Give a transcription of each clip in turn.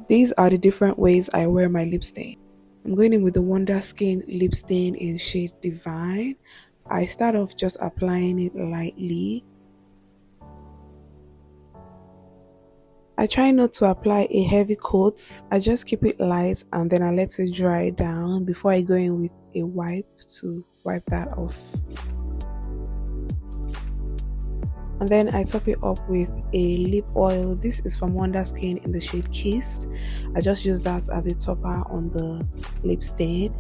These are the different ways I wear my lip stain. I'm going in with the Wonderskin Lipstain in shade Divine. I start off just applying it lightly. I try not to apply a heavy coat. I just keep it light and then I let it dry down before I go in with a wipe to wipe that off. And then I top it up with a lip oil. This is from Wonderskin in the shade Kissed. I just use that as a topper on the lip stain.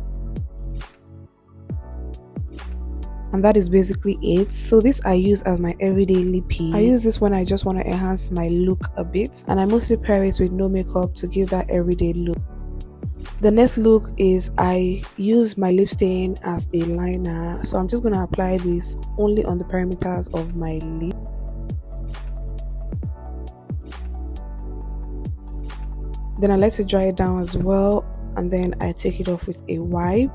And that is basically it. So this I use as my everyday lippy. I use this when I just want to enhance my look a bit, and I mostly pair it with no makeup to give that everyday look. The next look is I use my lip stain as a liner, so I'm just going to apply this only on the perimeters of my lip. Then I let it dry down as well, and then I take it off with a wipe.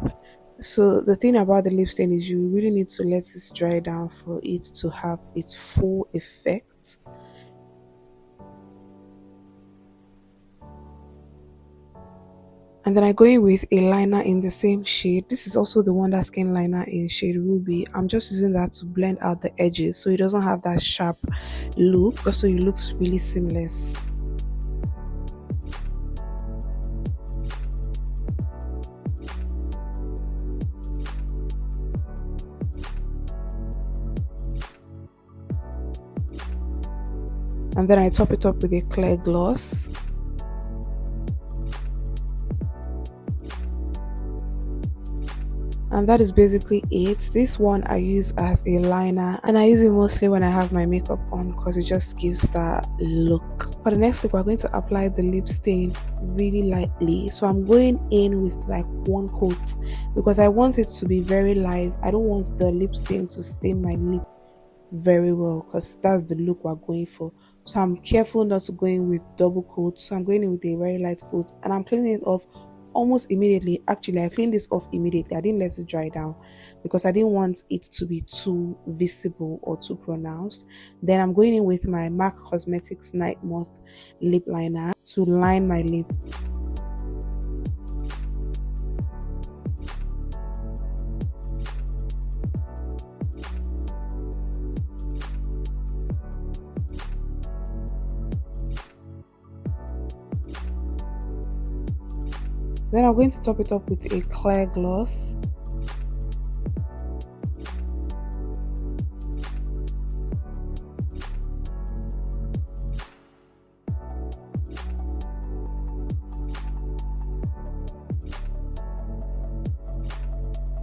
So the thing about the lip stain is you really need to let it dry down for it to have its full effect. And then I go in with a liner in the same shade. This is also the Wonderskin liner in shade Ruby. I'm just using that to blend out the edges so it doesn't have that sharp look, so it looks really seamless. And then I top it up with a clear gloss. And that is basically it. This one I use as a liner, and I use it mostly when I have my makeup on because it just gives that look. For the next look, we're going to apply the lip stain really lightly. So I'm going in with like one coat because I want it to be very light. I don't want the lip stain to stain my lip very well because that's the look we're going for. So I'm careful not to go in with double coat. So I'm going in with a very light coat and I'm cleaning it off almost immediately. Actually, I cleaned this off immediately. I didn't let it dry down because I didn't want it to be too visible or too pronounced. Then I'm going in with my MAC Cosmetics Nightmoth lip liner to line my lip. Then I'm going to top it up with a clear gloss.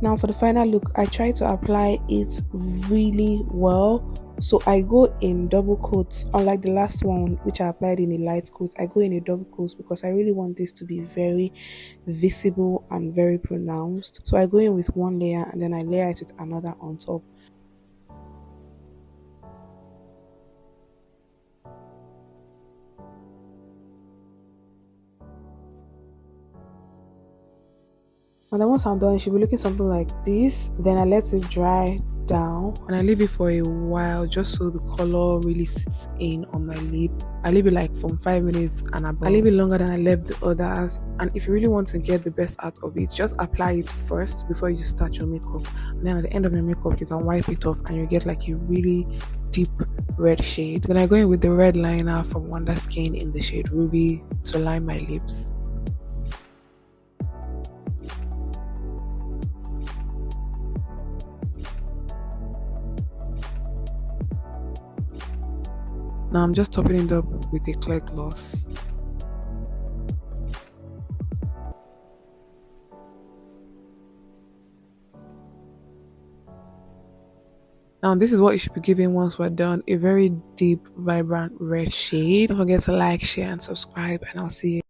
Now for the final look, I try to apply it really well. So I go in double coats, unlike the last one which I applied in a light coat. I go in a double coat because I really want this to be very visible and very pronounced. So I go in with one layer and then I layer it with another on top. And then once I'm done, it should be looking something like this. Then I let it dry down and I leave it for a while just so the color really sits in on my lip. I leave it like from 5 minutes and above. I leave it longer than I left the others. And if you really want to get the best out of it, just apply it first before you start your makeup. And then at the end of your makeup, you can wipe it off and you get like a really deep red shade. Then I go in with the red liner from Wonderskin in the shade Ruby to line my lips. Now I'm just topping it up with a clear gloss. Now this is what you should be giving once we're done. A very deep, vibrant red shade. Don't forget to like, share and subscribe, and I'll see you.